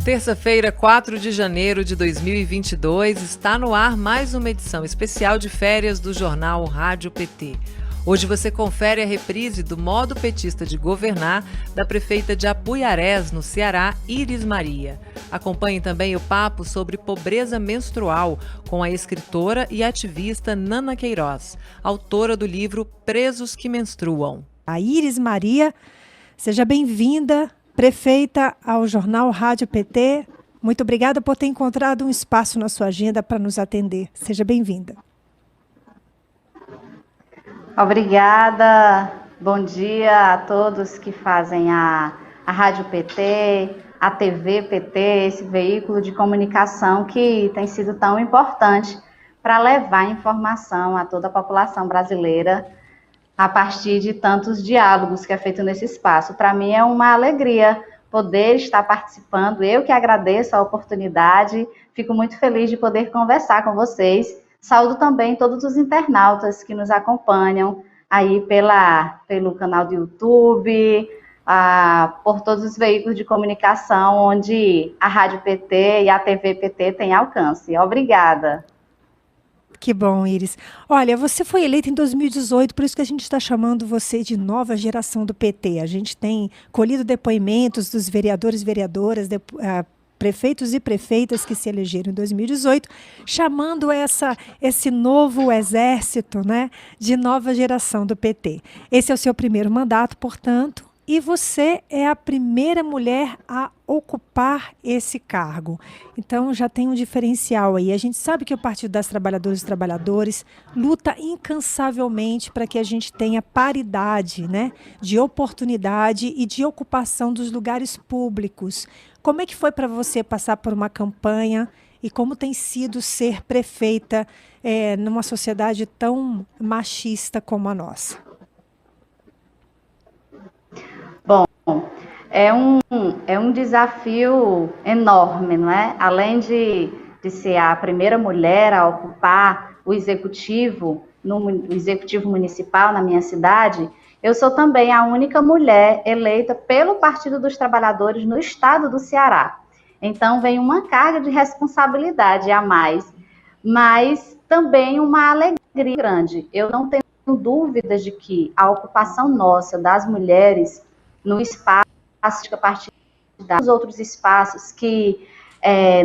Terça-feira, 4 de janeiro de 2022, está no ar mais uma edição especial de férias do jornal Rádio PT. Hoje você confere a reprise do modo petista de governar da prefeita de Apuiarés, no Ceará, Iris Maria. Acompanhe também o papo sobre pobreza menstrual com a escritora e ativista Nana Queiroz, autora do livro Presos que Menstruam. A Iris Maria, seja bem-vinda, prefeita, ao jornal Rádio PT. Muito obrigada por ter encontrado um espaço na sua agenda para nos atender. Seja bem-vinda. Obrigada, bom dia a todos que fazem a Rádio PT, a TV PT, esse veículo de comunicação que tem sido tão importante para levar informação a toda a população brasileira a partir de tantos diálogos que é feito nesse espaço. Para mim é uma alegria poder estar participando, eu que agradeço a oportunidade, fico muito feliz de poder conversar com vocês. Saúdo também todos os internautas que nos acompanham aí pelo canal do YouTube, por todos os veículos de comunicação onde a Rádio PT e a TV PT têm alcance. Obrigada. Que bom, Iris. Olha, você foi eleita em 2018, por isso que a gente está chamando você de nova geração do PT. A gente tem colhido depoimentos dos vereadores e vereadoras, prefeitos e prefeitas que se elegeram em 2018, chamando esse novo exército, né, de nova geração do PT. Esse é o seu primeiro mandato, portanto, e você é a primeira mulher a ocupar esse cargo. Então, já tem um diferencial aí. A gente sabe que o Partido das Trabalhadoras e Trabalhadores luta incansavelmente para que a gente tenha paridade, né, de oportunidade e de ocupação dos lugares públicos. Como é que foi para você passar por uma campanha e como tem sido ser prefeita numa sociedade tão machista como a nossa? Bom, é um desafio enorme, não é? Além de ser a primeira mulher a ocupar o executivo, no executivo municipal na minha cidade, eu sou também a única mulher eleita pelo Partido dos Trabalhadores no estado do Ceará. Então, vem uma carga de responsabilidade a mais, mas também uma alegria grande. Eu não tenho dúvidas de que a ocupação nossa das mulheres no espaço, a partir dos outros espaços que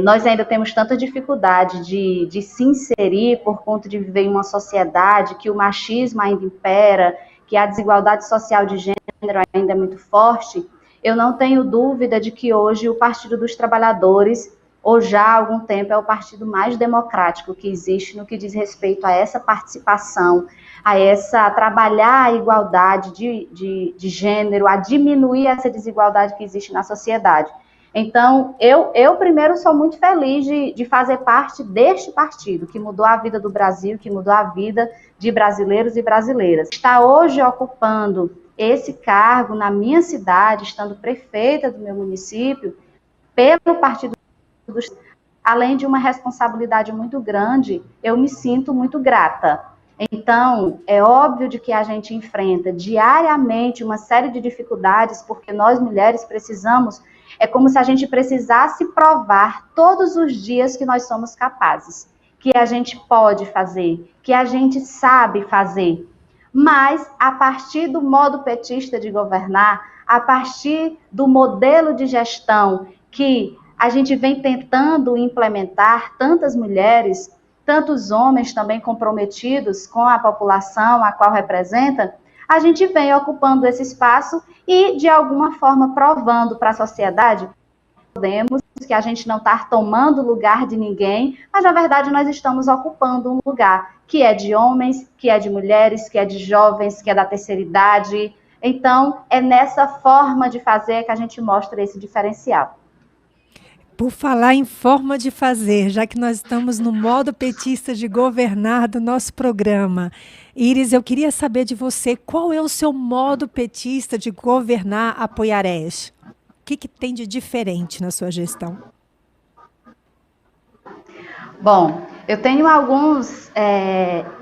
nós ainda temos tanta dificuldade de se inserir por conta de viver em uma sociedade que o machismo ainda impera, que a desigualdade social de gênero ainda é muito forte, eu não tenho dúvida de que hoje o Partido dos Trabalhadores, ou já há algum tempo, é o partido mais democrático que existe no que diz respeito a essa participação, a trabalhar a igualdade de gênero, a diminuir essa desigualdade que existe na sociedade. Então, eu primeiro sou muito feliz de fazer parte deste partido, que mudou a vida do Brasil, que mudou a vida de brasileiros e brasileiras. Está hoje ocupando esse cargo na minha cidade, estando prefeita do meu município, pelo Partido dos... Além de uma responsabilidade muito grande, eu me sinto muito grata. Então, é óbvio de que a gente enfrenta diariamente uma série de dificuldades, porque nós mulheres precisamos, é como se a gente precisasse provar todos os dias que nós somos capazes, que a gente pode fazer, que a gente sabe fazer. Mas, a partir do modo petista de governar, a partir do modelo de gestão que a gente vem tentando implementar, tantas mulheres, tantos homens também comprometidos com a população a qual representa, a gente vem ocupando esse espaço e, de alguma forma, provando para a sociedade que a gente não está tomando lugar de ninguém, mas, na verdade, nós estamos ocupando um lugar que é de homens, que é de mulheres, que é de jovens, que é da terceira idade. Então, é nessa forma de fazer que a gente mostra esse diferencial. Por falar em forma de fazer, já que nós estamos no modo petista de governar do nosso programa, Iris, eu queria saber de você, qual é o seu modo petista de governar Apuiarés? O que tem de diferente na sua gestão? Bom, eu tenho alguns,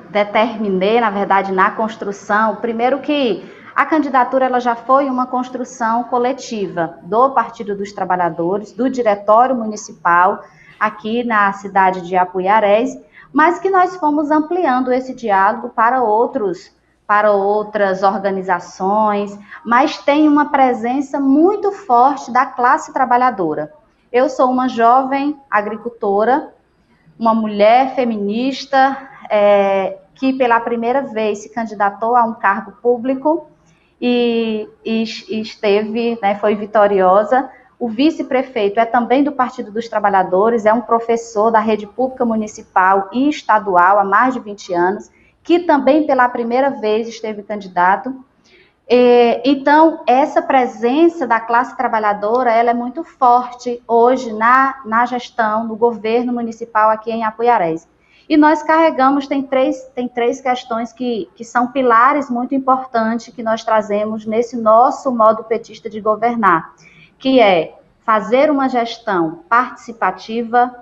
determinei, na verdade, na construção, primeiro que A candidatura ela já foi uma construção coletiva do Partido dos Trabalhadores, do Diretório Municipal, aqui na cidade de Apuiarés, mas que nós fomos ampliando esse diálogo para outras organizações, mas tem uma presença muito forte da classe trabalhadora. Eu sou uma jovem agricultora, uma mulher feminista, que pela primeira vez se candidatou a um cargo público e esteve, né, foi vitoriosa. O vice-prefeito é também do Partido dos Trabalhadores, é um professor da rede pública municipal e estadual há mais de 20 anos, que também pela primeira vez esteve candidato. Então, essa presença da classe trabalhadora, ela é muito forte hoje na gestão, no governo municipal aqui em Apuiarés. E nós carregamos, tem três questões que são pilares muito importantes que nós trazemos nesse nosso modo petista de governar, que é fazer uma gestão participativa,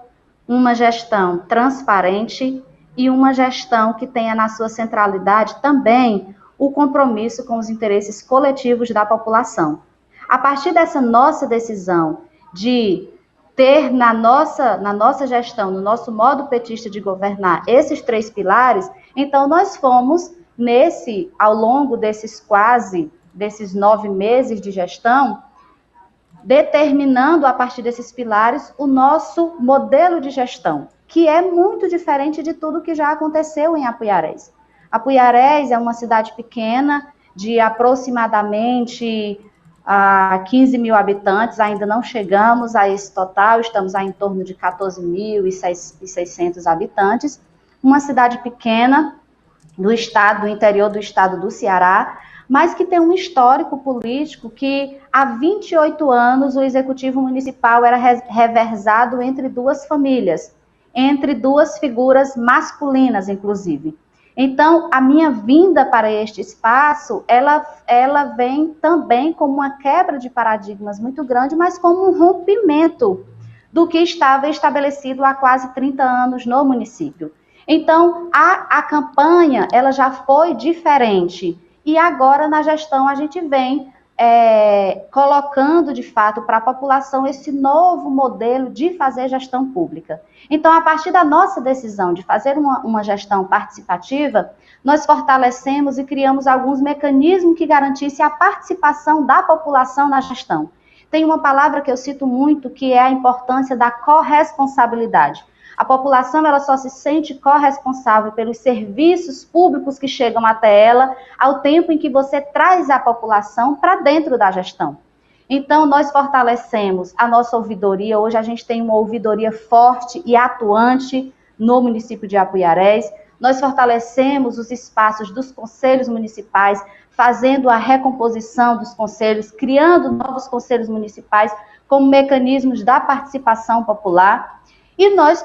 uma gestão transparente e uma gestão que tenha na sua centralidade também o compromisso com os interesses coletivos da população. A partir dessa nossa decisão de ter na nossa gestão, no nosso modo petista de governar, esses três pilares, então nós fomos, ao longo desses 9 meses de gestão, determinando a partir desses pilares o nosso modelo de gestão, que é muito diferente de tudo que já aconteceu em Apuiarés. Apuiarés é uma cidade pequena, de aproximadamente 15 mil habitantes, ainda não chegamos a esse total, estamos em torno de 14.600 habitantes, uma cidade pequena do interior do estado do Ceará, mas que tem um histórico político que há 28 anos o executivo municipal era reversado entre duas famílias, entre duas figuras masculinas, inclusive. Então, a minha vinda para este espaço, ela vem também como uma quebra de paradigmas muito grande, mas como um rompimento do que estava estabelecido há quase 30 anos no município. Então, a campanha, ela já foi diferente. E agora, na gestão, a gente vem colocando, de fato, para a população esse novo modelo de fazer gestão pública. Então, a partir da nossa decisão de fazer uma gestão participativa, nós fortalecemos e criamos alguns mecanismos que garantissem a participação da população na gestão. Tem uma palavra que eu cito muito, que é a importância da corresponsabilidade. A população ela só se sente corresponsável pelos serviços públicos que chegam até ela ao tempo em que você traz a população para dentro da gestão. Então, nós fortalecemos a nossa ouvidoria. Hoje a gente tem uma ouvidoria forte e atuante no município de Apuiarés. Nós fortalecemos os espaços dos conselhos municipais, fazendo a recomposição dos conselhos, criando novos conselhos municipais como mecanismos da participação popular. E nós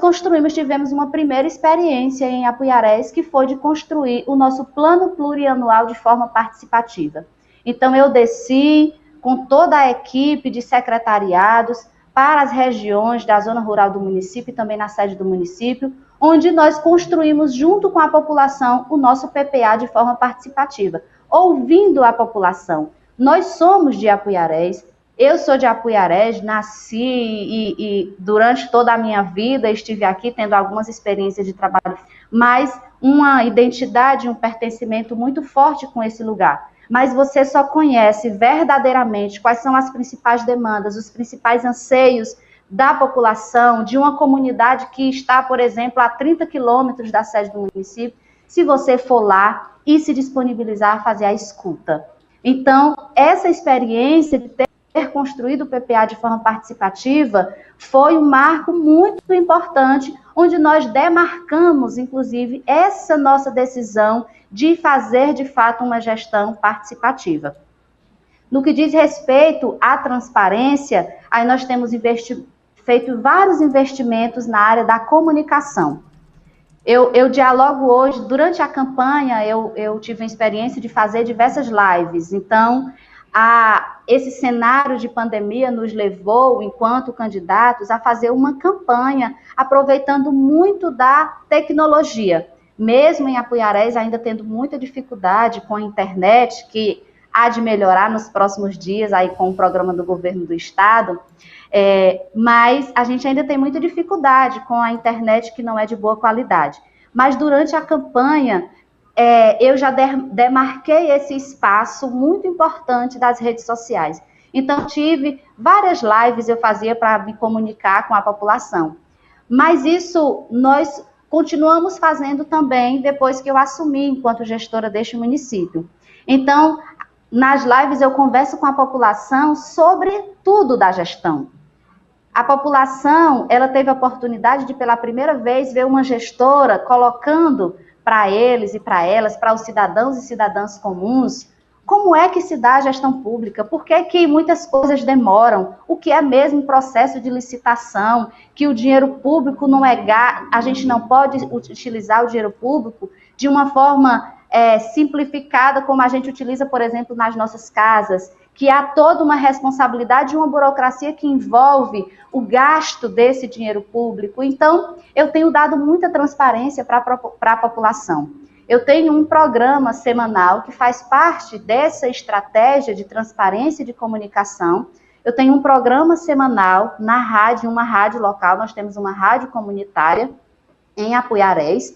tivemos uma primeira experiência em Apuiarés, que foi de construir o nosso plano plurianual de forma participativa. Então, eu desci com toda a equipe de secretariados para as regiões da zona rural do município e também na sede do município, onde nós construímos junto com a população o nosso PPA de forma participativa, ouvindo a população. Nós somos de Apuiarés. Eu sou de Apuiarés, nasci e durante toda a minha vida estive aqui tendo algumas experiências de trabalho, mas uma identidade, um pertencimento muito forte com esse lugar. Mas você só conhece verdadeiramente quais são as principais demandas, os principais anseios da população, de uma comunidade que está, por exemplo, a 30 quilômetros da sede do município, se você for lá e se disponibilizar a fazer a escuta. Então, essa experiência de ter construído o PPA de forma participativa foi um marco muito importante, onde nós demarcamos, inclusive, essa nossa decisão de fazer, de fato, uma gestão participativa. No que diz respeito à transparência, aí nós temos feito vários investimentos na área da comunicação. Eu dialogo hoje, durante a campanha, eu tive a experiência de fazer diversas lives, então, esse cenário de pandemia nos levou, enquanto candidatos, a fazer uma campanha aproveitando muito da tecnologia. Mesmo em Apuiarés, ainda tendo muita dificuldade com a internet, que há de melhorar nos próximos dias, aí com o programa do governo do estado, mas a gente ainda tem muita dificuldade com a internet que não é de boa qualidade. Mas durante a campanha, eu já demarquei esse espaço muito importante das redes sociais. Então, tive várias lives eu fazia para me comunicar com a população. Mas isso nós continuamos fazendo também depois que eu assumi enquanto gestora deste município. Então, nas lives eu converso com a população sobre tudo da gestão. A população, ela teve a oportunidade de, pela primeira vez, ver uma gestora colocando para eles e para elas, para os cidadãos e cidadãs comuns, como é que se dá a gestão pública, por que muitas coisas demoram, o que é mesmo processo de licitação, que o dinheiro público não é gasto, a gente não pode utilizar o dinheiro público de uma forma simplificada, como a gente utiliza, por exemplo, nas nossas casas, que há toda uma responsabilidade e uma burocracia que envolve o gasto desse dinheiro público. Então, eu tenho dado muita transparência para a população. Eu tenho um programa semanal que faz parte dessa estratégia de transparência e de comunicação. Eu tenho um programa semanal na rádio, uma rádio local, nós temos uma rádio comunitária em Apuiarés,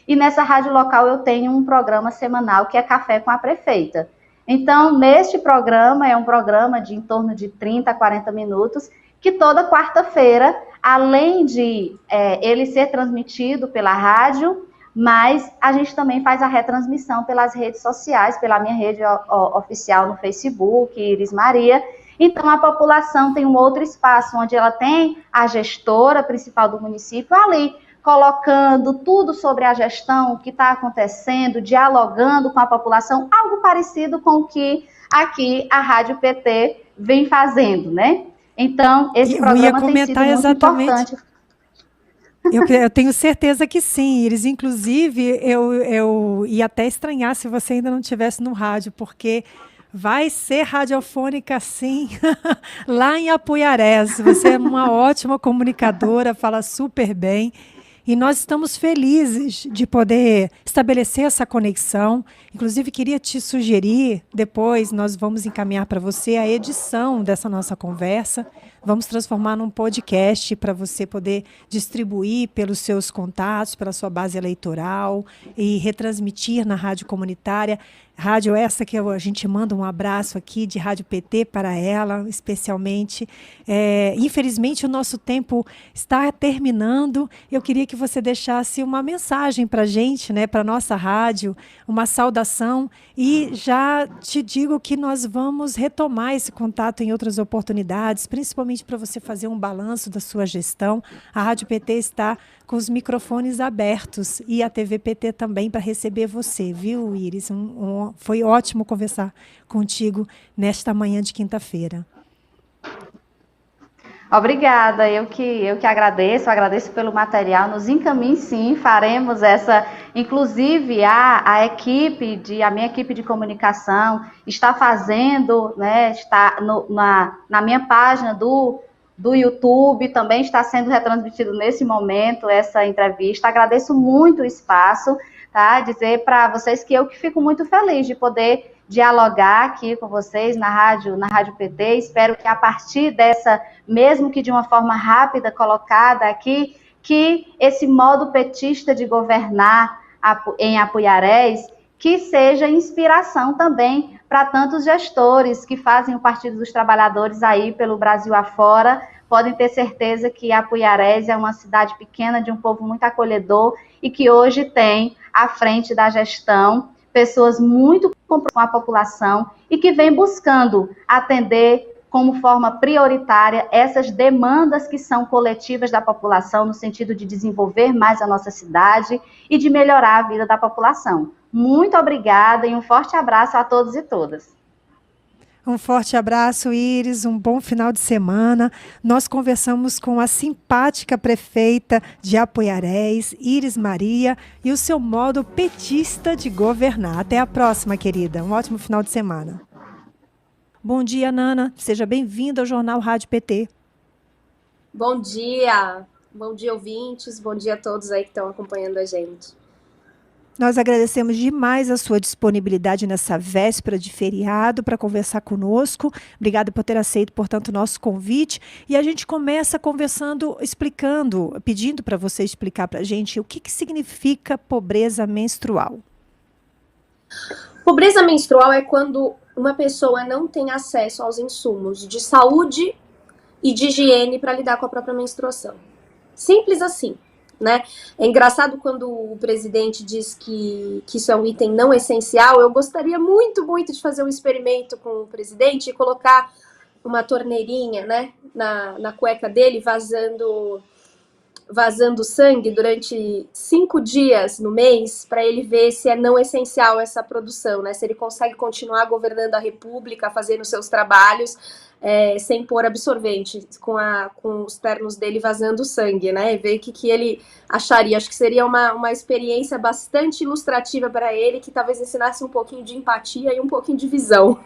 e nessa rádio local eu tenho um programa semanal que é Café com a Prefeita. Então, neste programa, é um programa de em torno de 30 a 40 minutos, que toda quarta-feira, além de ele ser transmitido pela rádio, mas a gente também faz a retransmissão pelas redes sociais, pela minha rede oficial no Facebook, Iris Maria. Então, a população tem um outro espaço, onde ela tem a gestora principal do município ali, colocando tudo sobre a gestão, o que está acontecendo, dialogando com a população, algo parecido com o que aqui a Rádio PT vem fazendo, né? Então, esse programa tem sido muito importante. Eu tenho certeza que sim, Iris. Inclusive, eu ia até estranhar se você ainda não estivesse no rádio, porque vai ser radiofônica, sim, lá em Apuiarés. Você é uma ótima comunicadora, fala super bem. E nós estamos felizes de poder estabelecer essa conexão. Inclusive, queria te sugerir, depois nós vamos encaminhar para você a edição dessa nossa conversa. Vamos transformar num podcast para você poder distribuir pelos seus contatos, pela sua base eleitoral e retransmitir na rádio comunitária. Rádio essa que a gente manda um abraço aqui de Rádio PT para ela, especialmente. Infelizmente, o nosso tempo está terminando. Eu queria que você deixasse uma mensagem para a gente, né, para a nossa rádio, uma saudação. E já te digo que nós vamos retomar esse contato em outras oportunidades, principalmente para você fazer um balanço da sua gestão. A Rádio PT está com os microfones abertos e a TV PT também para receber você, viu, Iris? Foi ótimo conversar contigo nesta manhã de quinta-feira. Obrigada, eu que agradeço pelo material, nos encaminhe sim, faremos essa, inclusive a minha equipe de comunicação está fazendo, né, está na minha página do YouTube, também está sendo retransmitido nesse momento essa entrevista. Agradeço muito o espaço, tá? Dizer para vocês que eu fico muito feliz de poder dialogar aqui com vocês na Rádio PT. Espero que a partir dessa, mesmo que de uma forma rápida colocada aqui, que esse modo petista de governar em Apuiarés, que seja inspiração também para tantos gestores que fazem o Partido dos Trabalhadores aí pelo Brasil afora. Podem ter certeza que Apuiarés é uma cidade pequena, de um povo muito acolhedor, e que hoje tem, à frente da gestão, pessoas muito com a população e que vem buscando atender como forma prioritária essas demandas que são coletivas da população, no sentido de desenvolver mais a nossa cidade e de melhorar a vida da população. Muito obrigada e um forte abraço a todos e todas. Um forte abraço, Iris, um bom final de semana. Nós conversamos com a simpática prefeita de Apuiarés, Iris Maria, e o seu modo petista de governar. Até a próxima, querida. Um ótimo final de semana. Bom dia, Nana. Seja bem-vinda ao Jornal Rádio PT. Bom dia. Bom dia, ouvintes. Bom dia a todos aí que estão acompanhando a gente. Nós agradecemos demais a sua disponibilidade nessa véspera de feriado para conversar conosco. Obrigada por ter aceito, portanto, o nosso convite. E a gente começa conversando, explicando, pedindo para você explicar para a gente o que significa pobreza menstrual. Pobreza menstrual é quando uma pessoa não tem acesso aos insumos de saúde e de higiene para lidar com a própria menstruação. Simples assim. Né? É engraçado quando o presidente diz que isso é um item não essencial. Eu gostaria muito de fazer um experimento com o presidente e colocar uma torneirinha, né, na cueca dele vazando sangue durante 5 dias no mês, para ele ver se é não essencial essa produção, né? Se ele consegue continuar governando a República, fazendo seus trabalhos, sem pôr absorvente, com os ternos dele vazando sangue, né? E ver o que ele acharia. Acho que seria uma experiência bastante ilustrativa para ele, que talvez ensinasse um pouquinho de empatia e um pouquinho de visão.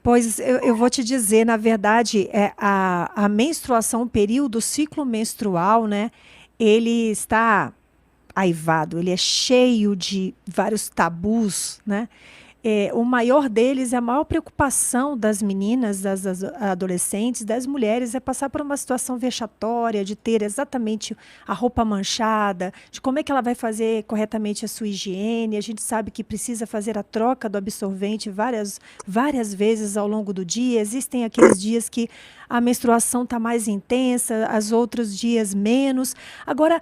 Pois eu vou te dizer, na verdade, a menstruação, o período, o ciclo menstrual, né? Ele está aivado, ele é cheio de vários tabus, né? O maior deles, a maior preocupação das meninas, das adolescentes, das mulheres, é passar por uma situação vexatória, de ter exatamente a roupa manchada, de como é que ela vai fazer corretamente a sua higiene. A gente sabe que precisa fazer a troca do absorvente várias vezes ao longo do dia. Existem aqueles dias que a menstruação está mais intensa, os outros dias menos. Agora,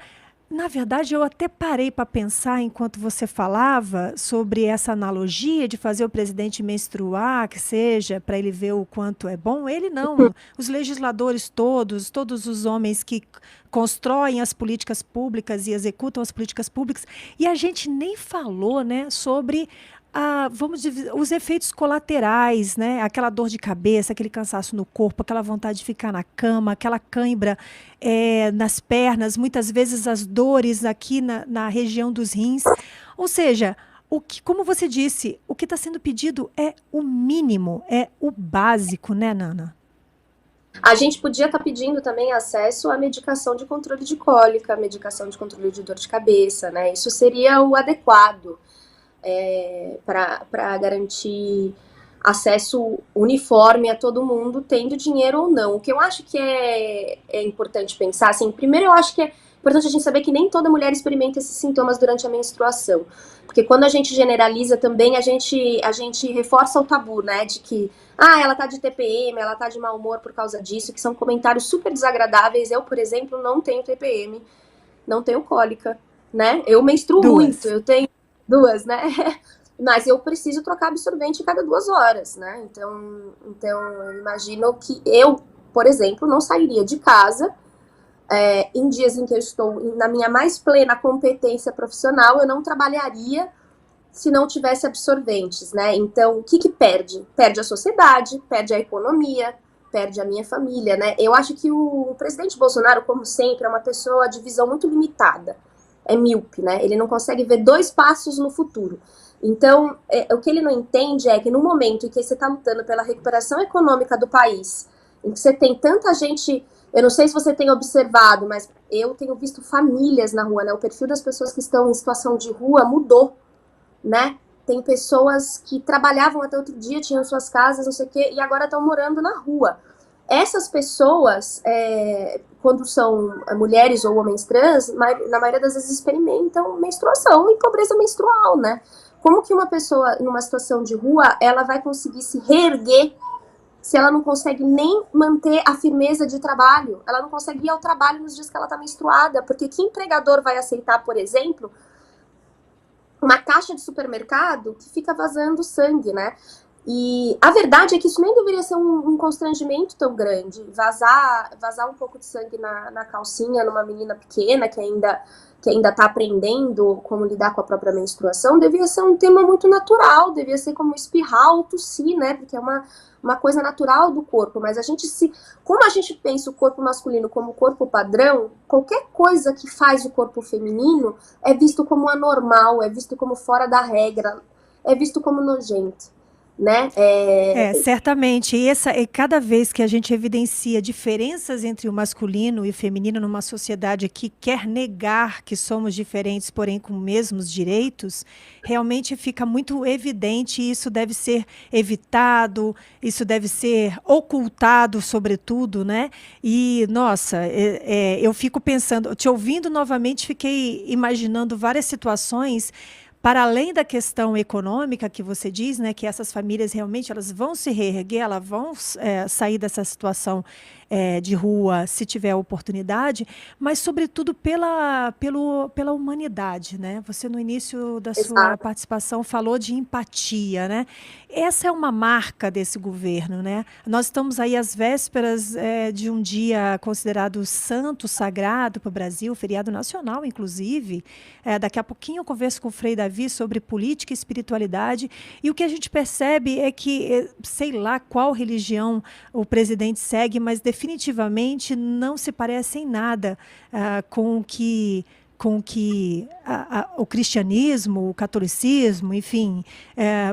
na verdade, eu até parei para pensar, enquanto você falava, sobre essa analogia de fazer o presidente menstruar, que seja para ele ver o quanto é bom. Ele não. Os legisladores todos os homens que constroem as políticas públicas e executam as políticas públicas. E a gente nem falou, né, sobre vamos dizer, os efeitos colaterais, né? Aquela dor de cabeça, aquele cansaço no corpo, aquela vontade de ficar na cama, aquela cãibra nas pernas, muitas vezes as dores aqui na região dos rins. Ou seja, como você disse, o que está sendo pedido é o mínimo, é o básico, né, Nana? A gente podia estar pedindo também acesso à medicação de controle de cólica, medicação de controle de dor de cabeça, né? Isso seria o adequado. Para garantir acesso uniforme a todo mundo, tendo dinheiro ou não. O que eu acho que é importante pensar, assim, primeiro eu acho que é importante a gente saber que nem toda mulher experimenta esses sintomas durante a menstruação, porque quando a gente generaliza também, a gente reforça o tabu, né, de que, ela tá de TPM, ela tá de mau humor por causa disso, que são comentários super desagradáveis. Eu, por exemplo, não tenho TPM, não tenho cólica, né, eu menstruo muito, eu tenho 2, né? Mas eu preciso trocar absorvente cada 2 horas, né? Então eu imagino que eu, por exemplo, não sairia de casa em dias em que eu estou na minha mais plena competência profissional. Eu não trabalharia se não tivesse absorventes, né? Então, o que perde? Perde a sociedade, perde a economia, perde a minha família, né? Eu acho que o presidente Bolsonaro, como sempre, é uma pessoa de visão muito limitada. É míope, né? Ele não consegue ver 2 passos no futuro. Então, o que ele não entende é que no momento em que você está lutando pela recuperação econômica do país, em que você tem tanta gente, eu não sei se você tem observado, mas eu tenho visto famílias na rua, né? O perfil das pessoas que estão em situação de rua mudou, né? Tem pessoas que trabalhavam até outro dia, tinham suas casas, não sei o quê, e agora estão morando na rua. Essas pessoas, quando são mulheres ou homens trans, na maioria das vezes experimentam menstruação e pobreza menstrual, né? Como que uma pessoa numa situação de rua, ela vai conseguir se reerguer se ela não consegue nem manter a firmeza de trabalho? Ela não consegue ir ao trabalho nos dias que ela está menstruada, porque que empregador vai aceitar, por exemplo, uma caixa de supermercado que fica vazando sangue, né? E a verdade é que isso nem deveria ser um constrangimento tão grande. Vazar um pouco de sangue na calcinha numa menina pequena que ainda está aprendendo como lidar com a própria menstruação, devia ser um tema muito natural, devia ser como espirrar ou tossir, né? Porque é uma coisa natural do corpo. Mas como a gente pensa o corpo masculino como corpo padrão, qualquer coisa que faz o corpo feminino é visto como anormal, é visto como fora da regra, é visto como nojento. né? Certamente. E cada vez que a gente evidencia diferenças entre o masculino e o feminino numa sociedade que quer negar que somos diferentes, porém com os mesmos direitos, realmente fica muito evidente, e isso deve ser evitado, isso deve ser ocultado, sobretudo, né? E, nossa, eu fico pensando, te ouvindo novamente, fiquei imaginando várias situações. Para além da questão econômica que você diz, né, que essas famílias realmente elas vão se reerguer, elas vão sair dessa situação de rua se tiver oportunidade, mas sobretudo pela humanidade, né? Você no início da sua participação falou de empatia, né? Essa é uma marca desse governo, né? Nós estamos aí às vésperas de um dia considerado santo, sagrado para o Brasil, feriado nacional, inclusive. Daqui a pouquinho eu converso com o Frei Davi sobre política e espiritualidade, e o que a gente percebe é que, sei lá qual religião o presidente segue, mas definitivamente não se parece em nada com o que o cristianismo, o catolicismo, enfim,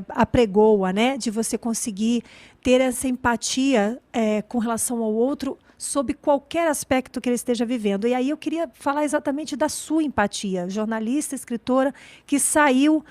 apregoa, né, de você conseguir ter essa empatia com relação ao outro, sob qualquer aspecto que ele esteja vivendo. E aí eu queria falar exatamente da sua empatia, jornalista, escritora, que saiu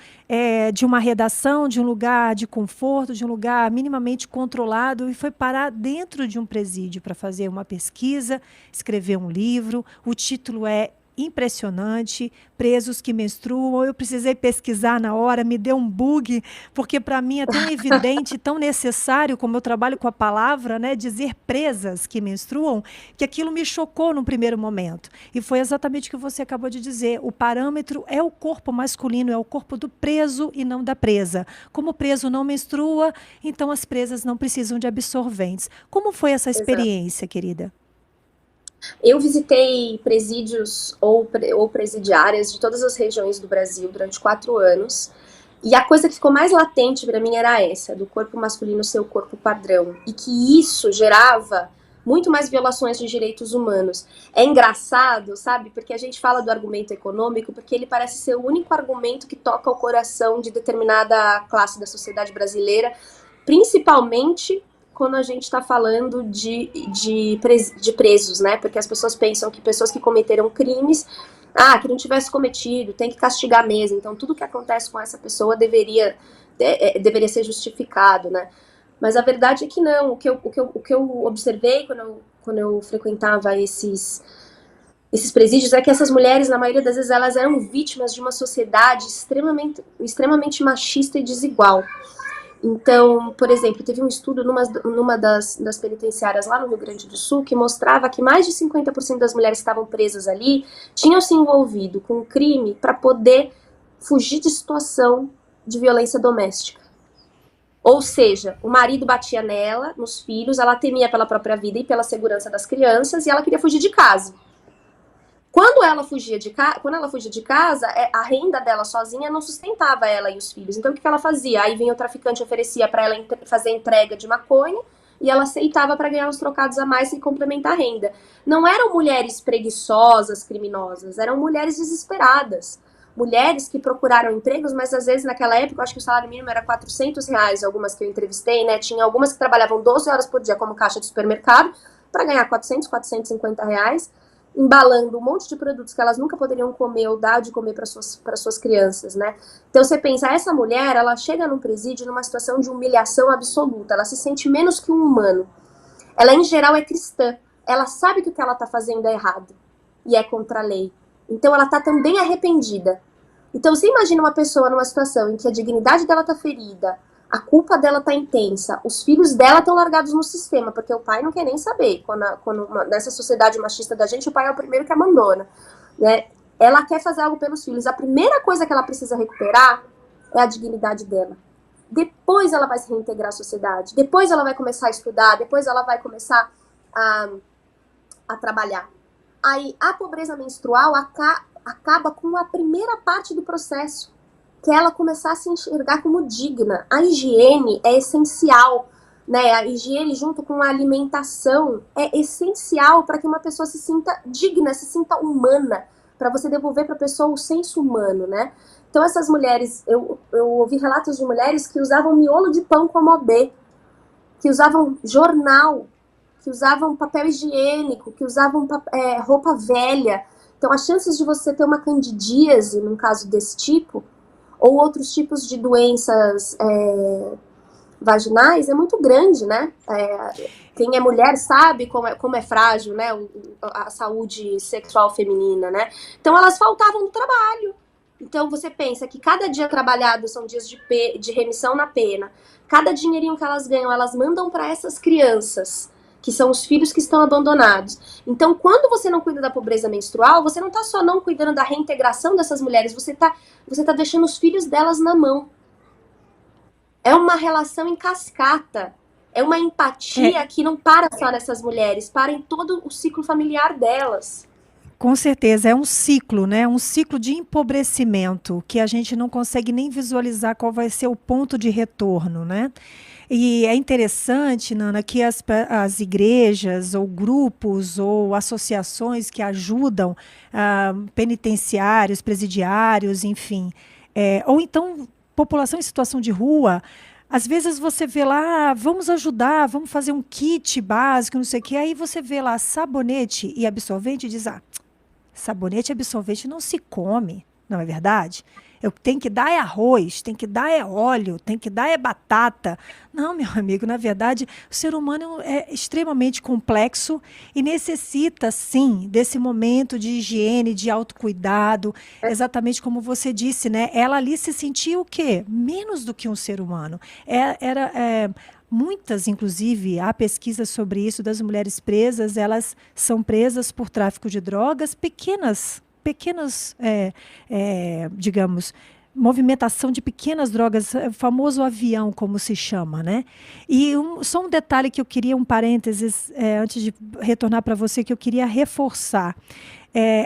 de uma redação, de um lugar de conforto, de um lugar minimamente controlado, e foi parar dentro de um presídio para fazer uma pesquisa, escrever um livro. O título é impressionante, Presos que Menstruam. Eu precisei pesquisar na hora, me deu um bug, porque para mim é tão evidente, tão necessário, como eu trabalho com a palavra, né, dizer presas que menstruam, que aquilo me chocou num primeiro momento. E foi exatamente o que você acabou de dizer. O parâmetro é o corpo masculino, é o corpo do preso e não da presa. Como o preso não menstrua, então as presas não precisam de absorventes. Como foi essa experiência, querida? Eu visitei presídios ou presidiárias de todas as regiões do Brasil durante 4 anos, e a coisa que ficou mais latente para mim era essa, do corpo masculino ser o corpo padrão, e que isso gerava muito mais violações de direitos humanos. É engraçado, sabe, porque a gente fala do argumento econômico, porque ele parece ser o único argumento que toca o coração de determinada classe da sociedade brasileira, principalmente quando a gente está falando de presos, né? Porque as pessoas pensam que pessoas que cometeram crimes, que não tivesse cometido, tem que castigar mesmo. Então, tudo que acontece com essa pessoa deveria ser justificado, né? Mas a verdade é que não. O que eu observei quando eu frequentava esses presídios é que essas mulheres, na maioria das vezes, elas eram vítimas de uma sociedade extremamente machista e desigual. Então, por exemplo, teve um estudo numa das penitenciárias lá no Rio Grande do Sul que mostrava que mais de 50% das mulheres que estavam presas ali tinham se envolvido com o crime para poder fugir de situação de violência doméstica. Ou seja, o marido batia nela, nos filhos, ela temia pela própria vida e pela segurança das crianças e ela queria fugir de casa. Quando ela fugia de casa, a renda dela sozinha não sustentava ela e os filhos. Então, o que ela fazia? Aí vinha o traficante, oferecia para ela fazer entrega de maconha, e ela aceitava para ganhar uns trocados a mais e complementar a renda. Não eram mulheres preguiçosas, criminosas, eram mulheres desesperadas. Mulheres que procuraram empregos, mas às vezes naquela época, eu acho que o salário mínimo era R$400, algumas que eu entrevistei, né? Tinha algumas que trabalhavam 12 horas por dia como caixa de supermercado, para ganhar R$450, embalando um monte de produtos que elas nunca poderiam comer ou dar de comer para suas crianças, né? Então você pensa, essa mulher, ela chega num presídio numa situação de humilhação absoluta, ela se sente menos que um humano. Ela, em geral, é cristã, ela sabe que o que ela tá fazendo é errado e é contra a lei. Então ela tá também arrependida. Então você imagina uma pessoa numa situação em que a dignidade dela tá ferida, a culpa dela tá intensa, os filhos dela estão largados no sistema, porque o pai não quer nem saber. Nessa sociedade machista da gente, o pai é o primeiro que abandona, né? Ela quer fazer algo pelos filhos. A primeira coisa que ela precisa recuperar é a dignidade dela. Depois ela vai se reintegrar à sociedade, depois ela vai começar a estudar, depois ela vai começar a trabalhar. Aí a pobreza menstrual acaba com a primeira parte do processo, que é ela começar a se enxergar como digna. A higiene é essencial, né? A higiene junto com a alimentação é essencial para que uma pessoa se sinta digna, se sinta humana, para você devolver para a pessoa o senso humano, né? Então essas mulheres, eu ouvi relatos de mulheres que usavam miolo de pão como OB, que usavam jornal, que usavam papel higiênico, que usavam roupa velha. Então as chances de você ter uma candidíase, num caso desse tipo, ou outros tipos de doenças vaginais, é muito grande, né? Quem é mulher sabe como é frágil, né? A saúde sexual feminina, né? Então elas faltavam do trabalho. Então você pensa que cada dia trabalhado são dias de remissão na pena. Cada dinheirinho que elas ganham, elas mandam para essas crianças, que são os filhos que estão abandonados. Então, quando você não cuida da pobreza menstrual, você não está só não cuidando da reintegração dessas mulheres, você tá deixando os filhos delas na mão. É uma relação em cascata. É uma empatia que não para só nessas mulheres, para em todo o ciclo familiar delas. Com certeza, é um ciclo, né? Um ciclo de empobrecimento que a gente não consegue nem visualizar qual vai ser o ponto de retorno, né? E é interessante, Nana, que as igrejas ou grupos ou associações que ajudam penitenciários, presidiários, enfim, ou então população em situação de rua, às vezes você vê lá, vamos ajudar, vamos fazer um kit básico, não sei o quê, aí você vê lá sabonete e absorvente e diz, sabonete e absorvente não se come, não é verdade? Eu tenho que dar arroz, tem que dar óleo, tem que dar batata. Não, meu amigo, na verdade, o ser humano é extremamente complexo e necessita, sim, desse momento de higiene, de autocuidado, exatamente como você disse, né? Ela ali se sentia o quê? Menos do que um ser humano. Muitas, inclusive, há pesquisas sobre isso das mulheres presas, elas são presas por tráfico de drogas, pequenas, digamos, movimentação de pequenas drogas, o famoso avião, como se chama, né? E só um detalhe que eu queria, um parênteses, antes de retornar para você, que eu queria reforçar.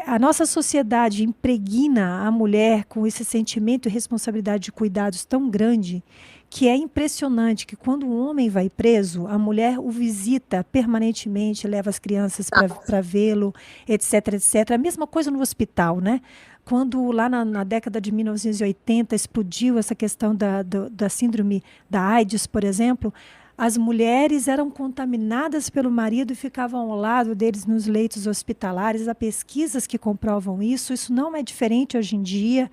A nossa sociedade impregna a mulher com esse sentimento e responsabilidade de cuidados tão grande que é impressionante que quando um homem vai preso, a mulher o visita permanentemente, leva as crianças para vê-lo, etc, etc. A mesma coisa no hospital, né? Quando lá na década de 1980 explodiu essa questão da síndrome da AIDS, por exemplo, as mulheres eram contaminadas pelo marido e ficavam ao lado deles nos leitos hospitalares. Há pesquisas que comprovam isso. Isso não é diferente hoje em dia.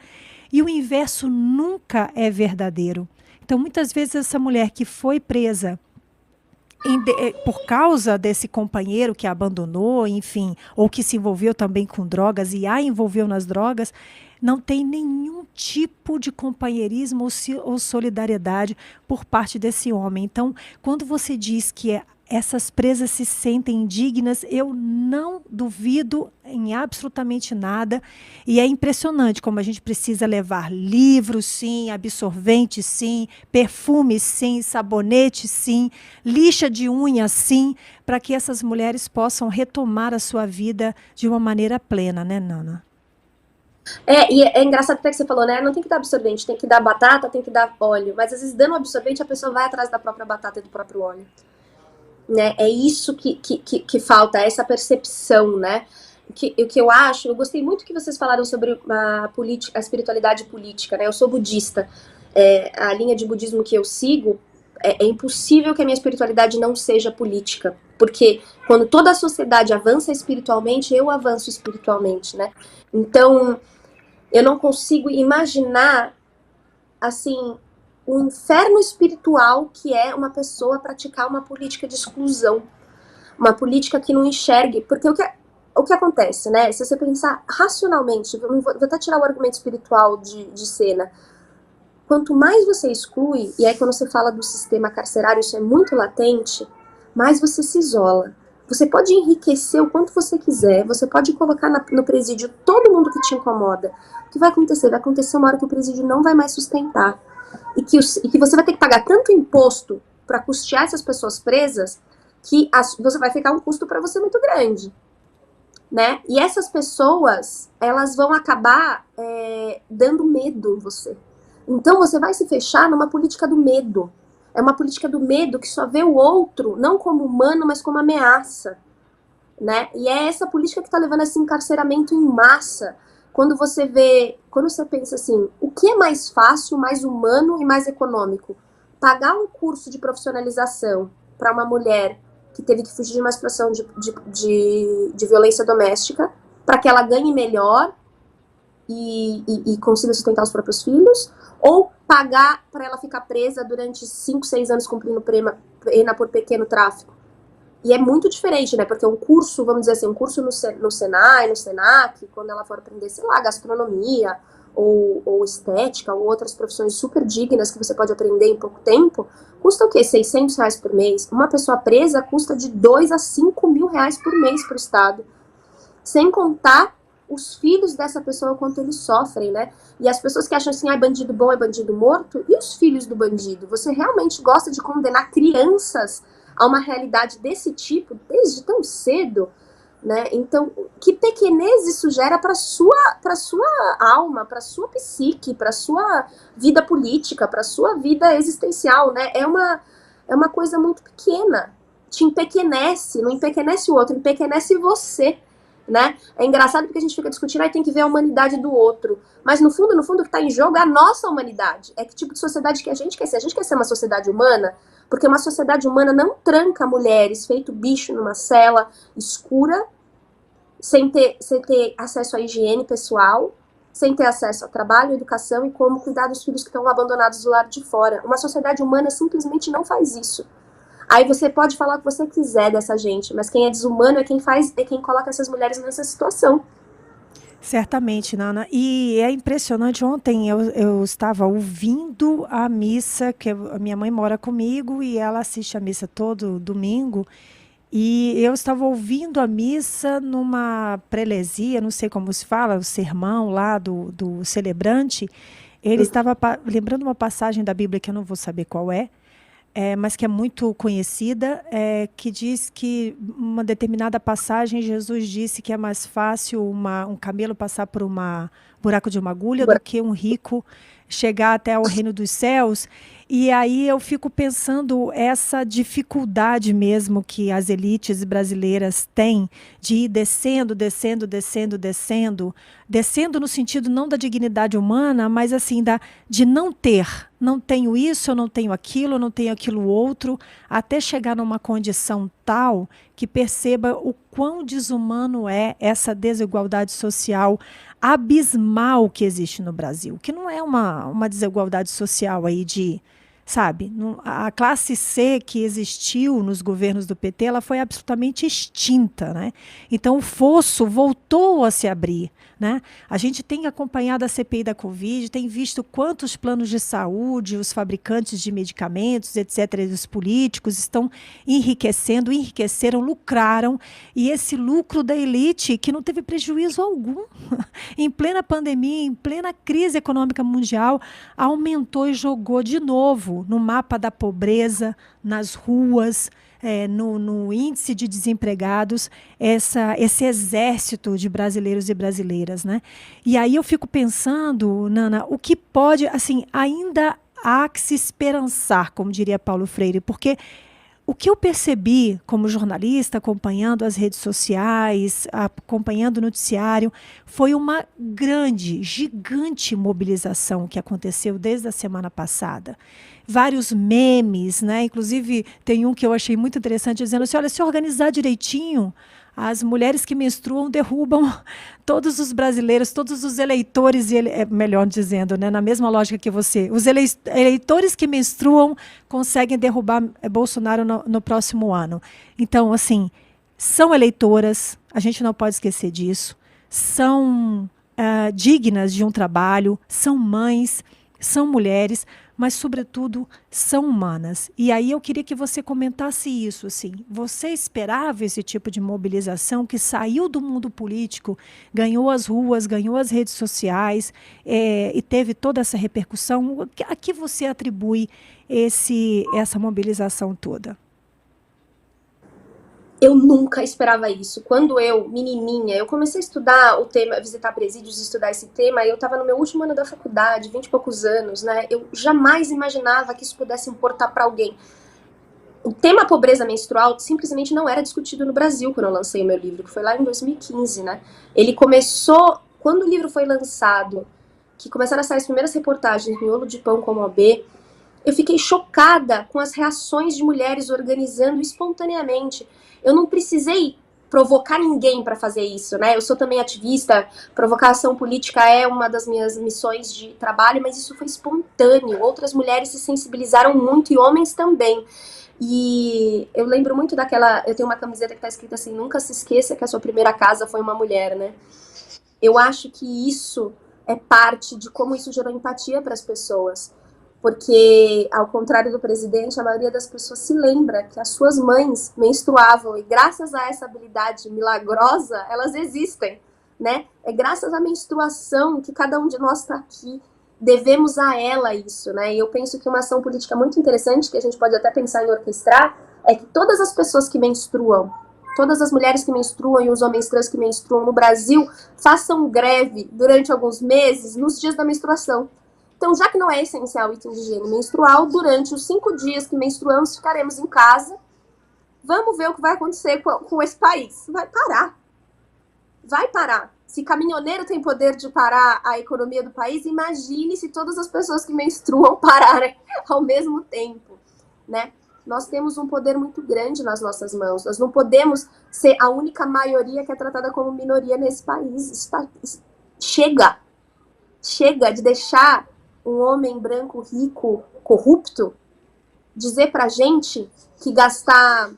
E o inverso nunca é verdadeiro. Então, muitas vezes, essa mulher que foi presa por causa desse companheiro que a abandonou, enfim, ou que se envolveu também com drogas e a envolveu nas drogas, não tem nenhum tipo de companheirismo ou solidariedade por parte desse homem. Então, quando você diz que essas presas se sentem indignas, eu não duvido em absolutamente nada. E é impressionante como a gente precisa levar livros, sim, absorvente, sim, perfume, sim, sabonete, sim, lixa de unha, sim, para que essas mulheres possam retomar a sua vida de uma maneira plena, né, Nana? E é engraçado até que você falou, né? Não tem que dar absorvente, tem que dar batata, tem que dar óleo. Mas às vezes, dando absorvente, a pessoa vai atrás da própria batata e do próprio óleo. Né? É isso que falta, essa percepção, né? O que eu acho, eu gostei muito que vocês falaram sobre a espiritualidade política, né? Eu sou budista. A linha de budismo que eu sigo, é impossível que a minha espiritualidade não seja política. Porque quando toda a sociedade avança espiritualmente, eu avanço espiritualmente, né? Então, eu não consigo imaginar, assim, o inferno espiritual que é uma pessoa praticar uma política de exclusão, uma política que não enxergue, porque o que acontece, né, se você pensar racionalmente, vou até tirar o argumento espiritual de cena, quanto mais você exclui, e aí quando você fala do sistema carcerário, isso é muito latente, mais você se isola. Você pode enriquecer o quanto você quiser, você pode colocar no presídio todo mundo que te incomoda. O que vai acontecer? Vai acontecer uma hora que o presídio não vai mais sustentar. E que você vai ter que pagar tanto imposto para custear essas pessoas presas que você vai ficar um custo para você muito grande, né? E essas pessoas, elas vão acabar dando medo em você. Então você vai se fechar numa política do medo. É uma política do medo que só vê o outro não como humano, mas como ameaça, né? E é essa política que está levando a esse encarceramento em massa. quando você pensa assim, o que é mais fácil, mais humano e mais econômico? Pagar um curso de profissionalização para uma mulher que teve que fugir de uma situação de violência doméstica, para que ela ganhe melhor e consiga sustentar os próprios filhos, ou pagar para ela ficar presa durante 5, 6 anos cumprindo pena por pequeno tráfico. E é muito diferente, né? Porque um curso, vamos dizer assim, um curso no Senai, no Senac, quando ela for aprender, sei lá, gastronomia, ou estética, ou outras profissões super dignas que você pode aprender em pouco tempo, custa o quê? R$600 por mês. Uma pessoa presa custa de 2 a 5 mil reais por mês para o Estado. Sem contar os filhos dessa pessoa, o quanto eles sofrem, né? E as pessoas que acham assim, bandido bom é bandido morto, e os filhos do bandido? Você realmente gosta de condenar crianças a uma realidade desse tipo, desde tão cedo, né? Então, que pequenez isso gera para sua alma, para sua psique, para sua vida política, para sua vida existencial, né? É uma coisa muito pequena. Te empequenece, não empequenece o outro, empequenece você, né? É engraçado porque a gente fica discutindo, tem que ver a humanidade do outro. Mas no fundo, o que está em jogo é a nossa humanidade. É que tipo de sociedade que a gente quer ser? A gente quer ser uma sociedade humana? Porque uma sociedade humana não tranca mulheres feito bicho numa cela escura, sem ter acesso à higiene pessoal, sem ter acesso a trabalho, educação e como cuidar dos filhos que estão abandonados do lado de fora. Uma sociedade humana simplesmente não faz isso. Aí você pode falar o que você quiser dessa gente, mas quem é desumano é quem coloca essas mulheres nessa situação. Certamente, Nana. E é impressionante, ontem eu estava ouvindo a missa, que a minha mãe mora comigo e ela assiste a missa todo domingo, e eu estava ouvindo a missa numa prelesia, não sei como se fala, o sermão lá do celebrante. Ele estava lembrando uma passagem da Bíblia que eu não vou saber qual é, mas que é muito conhecida, que diz que uma determinada passagem, Jesus disse que é mais fácil um camelo passar por um buraco de uma agulha do que um rico chegar até o reino dos céus. E aí eu fico pensando essa dificuldade mesmo que as elites brasileiras têm de ir descendo no sentido não da dignidade humana, mas assim de não tenho isso, eu não tenho aquilo, eu não tenho aquilo outro, até chegar numa condição tal que perceba o quão desumano é essa desigualdade social abismal que existe no Brasil, que não é uma desigualdade social aí sabe, a classe C que existiu nos governos do PT, ela foi absolutamente extinta, né? Então o fosso voltou a se abrir, né? A gente tem acompanhado a CPI da Covid, tem visto quantos planos de saúde, os fabricantes de medicamentos, etc., e os políticos estão enriqueceram, lucraram, e esse lucro da elite que não teve prejuízo algum, em plena pandemia, em plena crise econômica mundial, aumentou e jogou de novo no mapa da pobreza, nas ruas, no índice de desempregados, esse exército de brasileiros e brasileiras, né? E aí eu fico pensando, Nana, o que pode, assim, ainda há que se esperançar, como diria Paulo Freire, porque o que eu percebi como jornalista, acompanhando as redes sociais, acompanhando o noticiário, foi uma gigante mobilização que aconteceu desde a semana passada. Vários memes, né? Inclusive tem um que eu achei muito interessante, dizendo assim, olha, se organizar direitinho, as mulheres que menstruam derrubam todos os brasileiros, todos os eleitores, melhor dizendo, né, na mesma lógica que você, os eleitores que menstruam conseguem derrubar Bolsonaro no próximo ano. Então, assim, são eleitoras, a gente não pode esquecer disso, são dignas de um trabalho, são mães, são mulheres, mas, sobretudo, são humanas. E aí eu queria que você comentasse isso. Assim, você esperava esse tipo de mobilização que saiu do mundo político, ganhou as ruas, ganhou as redes sociais e teve toda essa repercussão? A que você atribui essa mobilização toda? Eu nunca esperava isso. Quando eu, menininha, eu comecei a estudar o tema, visitar presídios e estudar esse tema, e eu estava no meu último ano da faculdade, 20 e poucos anos, né? Eu jamais imaginava que isso pudesse importar para alguém. O tema pobreza menstrual simplesmente não era discutido no Brasil quando eu lancei o meu livro, que foi lá em 2015, né? Ele começou quando o livro foi lançado, que começaram a sair as primeiras reportagens, Miolo de Pão como OB, eu fiquei chocada com as reações de mulheres organizando espontaneamente. Eu não precisei provocar ninguém para fazer isso, né? Eu sou também ativista, provocação política é uma das minhas missões de trabalho, mas isso foi espontâneo. Outras mulheres se sensibilizaram muito e homens também. E eu lembro muito daquela... Eu tenho uma camiseta que tá escrita assim, nunca se esqueça que a sua primeira casa foi uma mulher, né? Eu acho que isso é parte de como isso gerou empatia para as pessoas. Porque, ao contrário do presidente, a maioria das pessoas se lembra que as suas mães menstruavam e graças a essa habilidade milagrosa, elas existem, né? É graças à menstruação que cada um de nós está aqui. Devemos a ela isso, né? E eu penso que uma ação política muito interessante, que a gente pode até pensar em orquestrar, é que todas as pessoas que menstruam, todas as mulheres que menstruam e os homens trans que menstruam no Brasil, façam greve durante alguns meses nos dias da menstruação. Então, já que não é essencial o item de higiene menstrual, durante os 5 dias que menstruamos, ficaremos em casa. Vamos ver o que vai acontecer com esse país. Vai parar. Vai parar. Se caminhoneiro tem poder de parar a economia do país, imagine se todas as pessoas que menstruam pararem ao mesmo tempo, né? Nós temos um poder muito grande nas nossas mãos. Nós não podemos ser a única maioria que é tratada como minoria nesse país. Chega. Chega de deixar um homem branco, rico, corrupto, dizer pra gente que gastar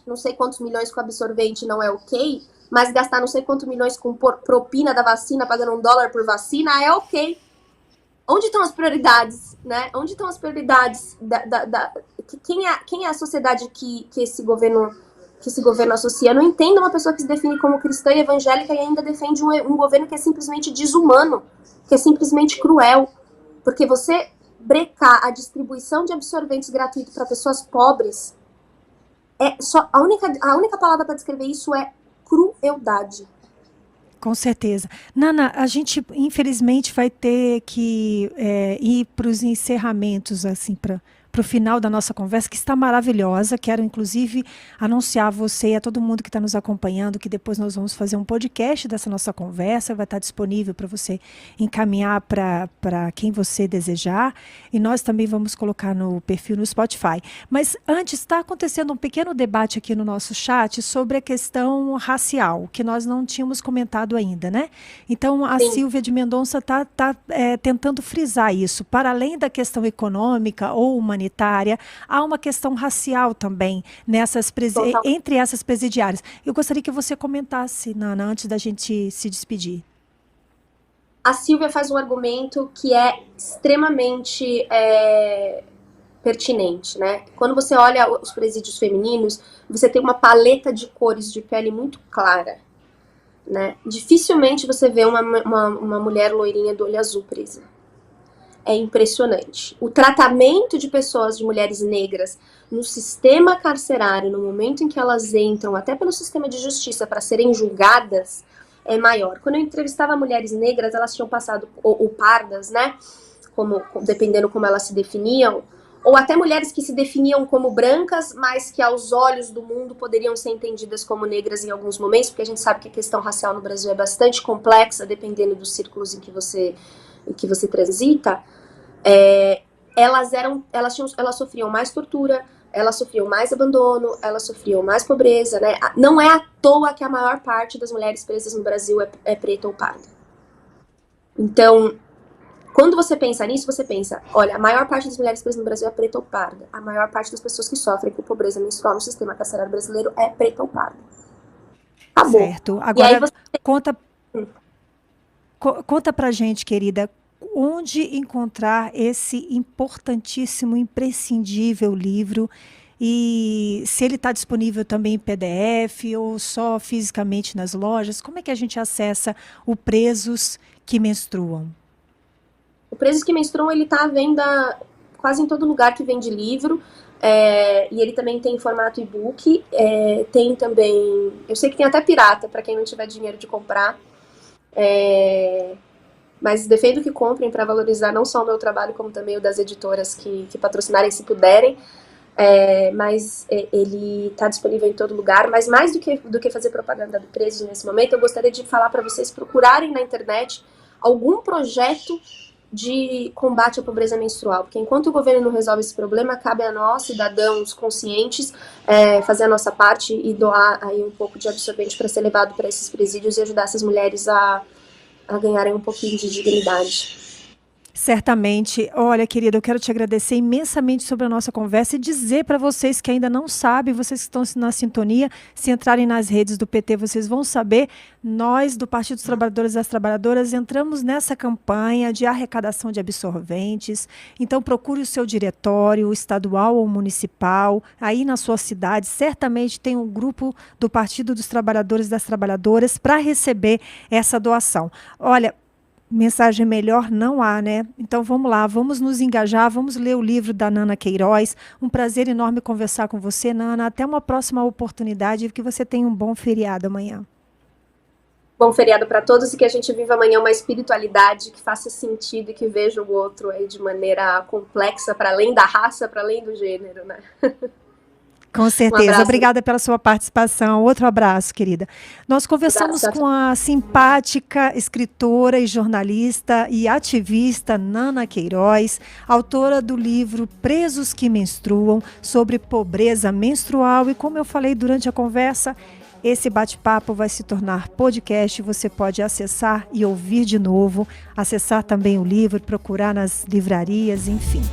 não sei quantos milhões com absorvente não é ok, mas gastar não sei quantos milhões com propina da vacina, pagando $1 por vacina, é ok. Onde estão as prioridades, né? Onde estão as prioridades quem é a sociedade que esse governo associa? Eu não entendo uma pessoa que se define como cristã e evangélica e ainda defende um governo que é simplesmente desumano, que é simplesmente cruel. Porque você brecar a distribuição de absorventes gratuitos para pessoas pobres, a única palavra para descrever isso é crueldade. Com certeza. Nana, a gente infelizmente vai ter que ir para os encerramentos, assim, para o final da nossa conversa, que está maravilhosa. Quero, inclusive, anunciar a você e a todo mundo que está nos acompanhando que depois nós vamos fazer um podcast dessa nossa conversa, vai estar disponível para você encaminhar para quem você desejar, e nós também vamos colocar no perfil no Spotify. Mas antes, está acontecendo um pequeno debate aqui no nosso chat sobre a questão racial, que nós não tínhamos comentado ainda, né? Então, a Sim. Silvia de Mendonça está tentando frisar isso. Para além da questão econômica ou humanitária, há uma questão racial também entre essas presidiárias. Eu gostaria que você comentasse, Nana, antes da gente se despedir. A Silvia faz um argumento que é extremamente pertinente, né? Quando você olha os presídios femininos, você tem uma paleta de cores de pele muito clara, né? Dificilmente você vê uma mulher loirinha do olho azul presa. É impressionante. O tratamento de pessoas, de mulheres negras, no sistema carcerário, no momento em que elas entram, até pelo sistema de justiça, para serem julgadas, é maior. Quando eu entrevistava mulheres negras, elas tinham passado, ou pardas, né? Dependendo como elas se definiam, ou até mulheres que se definiam como brancas, mas que aos olhos do mundo poderiam ser entendidas como negras em alguns momentos, porque a gente sabe que a questão racial no Brasil é bastante complexa, dependendo dos círculos em que você transita. Elas sofriam mais tortura, elas sofriam mais abandono, elas sofriam mais pobreza, né? Não é à toa que a maior parte das mulheres presas no Brasil é preta ou parda. Então, quando você pensa nisso, você pensa, olha, a maior parte das mulheres presas no Brasil é preta ou parda. A maior parte das pessoas que sofrem com pobreza menstrual no sistema carcerário brasileiro é preta ou parda. Acabou. Certo. Agora, e aí você... conta pra gente, querida, onde encontrar esse importantíssimo, imprescindível livro, e se ele está disponível também em PDF ou só fisicamente nas lojas. Como é que a gente acessa o Presos que Menstruam? O Presos que Menstruam, ele está à venda quase em todo lugar que vende livro, e ele também tem em formato e-book, tem também, eu sei que tem até pirata, para quem não tiver dinheiro de comprar, mas defendo que comprem para valorizar não só o meu trabalho, como também o das editoras que patrocinarem se puderem. mas ele está disponível em todo lugar. Mas mais do que fazer propaganda do Presos nesse momento, eu gostaria de falar para vocês procurarem na internet algum projeto de combate à pobreza menstrual, porque enquanto o governo não resolve esse problema, cabe a nós, cidadãos conscientes, fazer a nossa parte e doar aí um pouco de absorvente para ser levado para esses presídios e ajudar essas mulheres a ganharem um pouquinho de dignidade. Certamente. Olha, querida, eu quero te agradecer imensamente sobre a nossa conversa e dizer para vocês que ainda não sabem, vocês que estão na sintonia, se entrarem nas redes do PT, vocês vão saber, nós do Partido dos Trabalhadores e das Trabalhadoras entramos nessa campanha de arrecadação de absorventes. Então, procure o seu diretório, estadual ou municipal, aí na sua cidade, certamente tem um grupo do Partido dos Trabalhadores e das Trabalhadoras para receber essa doação. Olha, mensagem melhor não há, né? Então vamos lá, vamos nos engajar, vamos ler o livro da Nana Queiroz. Um prazer enorme conversar com você, Nana. Até uma próxima oportunidade e que você tenha um bom feriado amanhã. Bom feriado para todos e que a gente viva amanhã uma espiritualidade que faça sentido e que veja o outro aí de maneira complexa, para além da raça, para além do gênero, né? Com certeza. Obrigada pela sua participação. Outro abraço, querida. Nós conversamos com a simpática escritora e jornalista e ativista Nana Queiroz, autora do livro Presos que Menstruam, sobre pobreza menstrual. E como eu falei durante a conversa, esse bate-papo vai se tornar podcast. Você pode acessar e ouvir de novo, acessar também o livro, procurar nas livrarias, enfim.